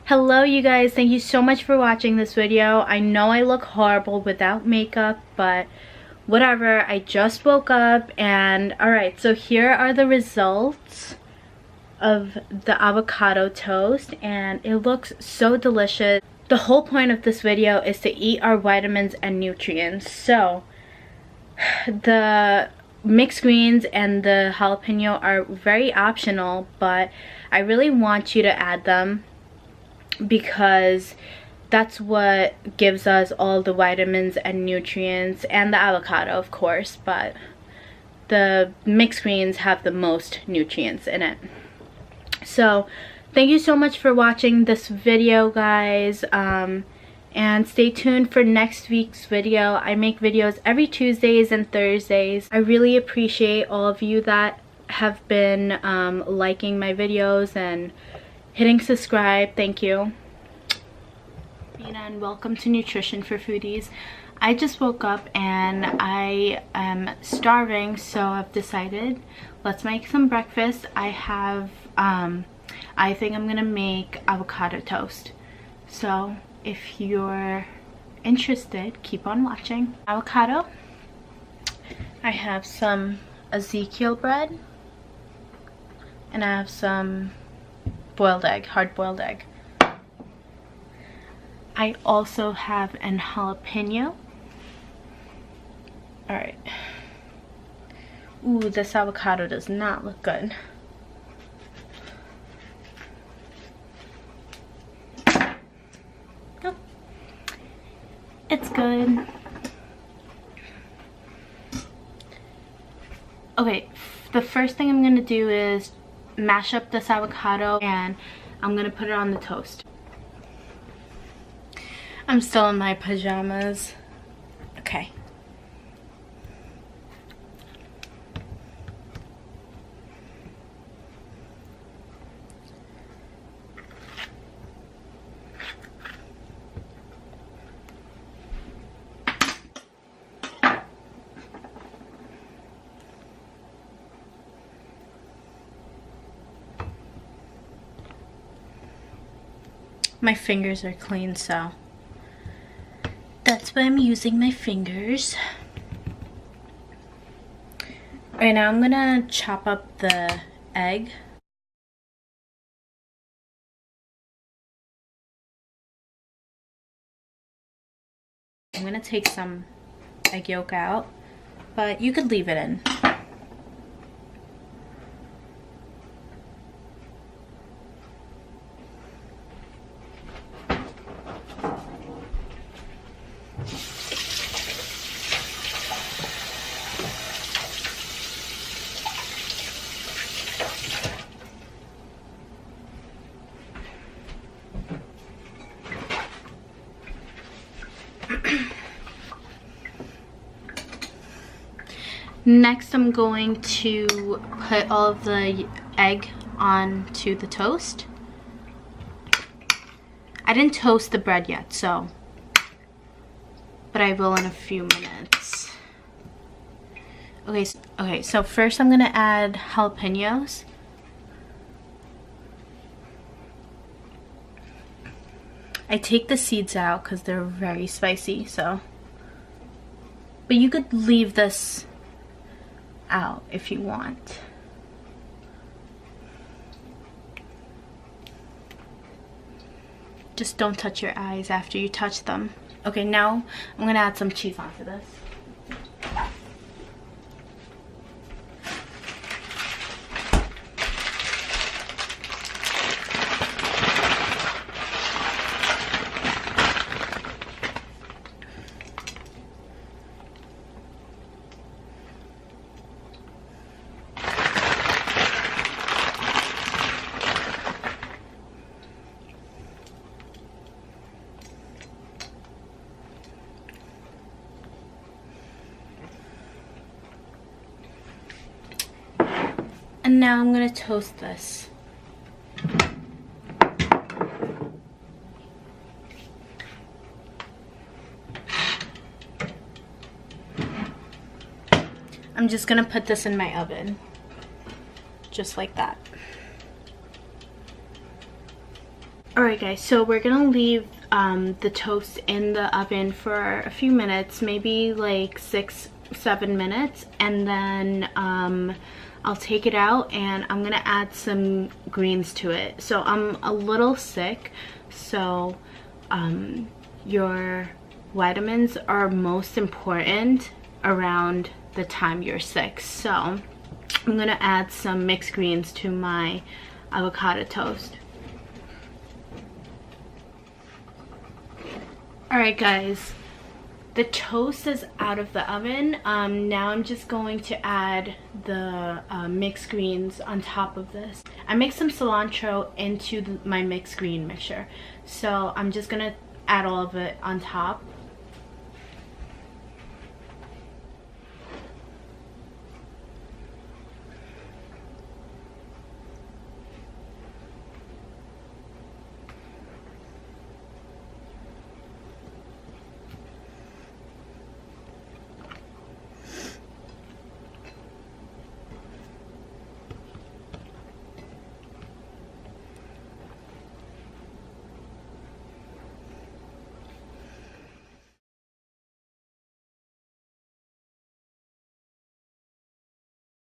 Hello you guys, thank you so much for watching this video. I know I look horrible without makeup, but whatever. I just woke up and alright, so here are the results of the avocado toast and it looks so delicious. The whole point of this video is to eat our vitamins and nutrients. So the mixed greens and the jalapeno are very optional, but I really want you to add them because that's what gives us all the vitamins and nutrients, and the avocado of course, but the mixed greens have the most nutrients in it. So thank you so much for watching this video, guys, and stay tuned for next week's video. I make videos every Tuesdays and Thursdays. I really appreciate all of you that have been liking my videos and hitting subscribe. Thank you. And welcome to Nutrition for Foodies. I just woke up and I am starving, so I've decided let's make some breakfast. I have I think I'm gonna make avocado toast. So if you're interested, keep on watching. Avocado. I have some Ezekiel bread and I have some boiled egg, hard-boiled egg. I also have an jalapeno. Alright. Ooh, this avocado does not look good. Oh, it's good. Okay, the first thing I'm gonna do is mash up this avocado and I'm gonna put it on the toast. I'm still in my pajamas. Okay. My fingers are clean, so that's why I'm using my fingers. Right now I'm gonna chop up the egg. I'm gonna take some egg yolk out, but you could leave it in. Next, I'm going to put all of the egg onto the toast. I didn't toast the bread yet, so, but I will in a few minutes. Okay, so first I'm gonna add jalapenos. I take the seeds out because they're very spicy, so, but you could leave this out if you want. Just don't touch your eyes after you touch them. Okay, now I'm gonna add some cheese onto this. And now I'm gonna toast this. I'm just gonna put this in my oven. Just like that. Alright guys, so we're gonna leave the toast in the oven for a few minutes, maybe like 6-7 minutes, and then I'll take it out and I'm gonna add some greens to it. So I'm a little sick, so your vitamins are most important around the time you're sick. So I'm gonna add some mixed greens to my avocado toast. Alright guys, the toast is out of the oven. Now I'm just going to add the mixed greens on top of this. I mixed some cilantro into my mixed green mixture, so I'm just gonna add all of it on top.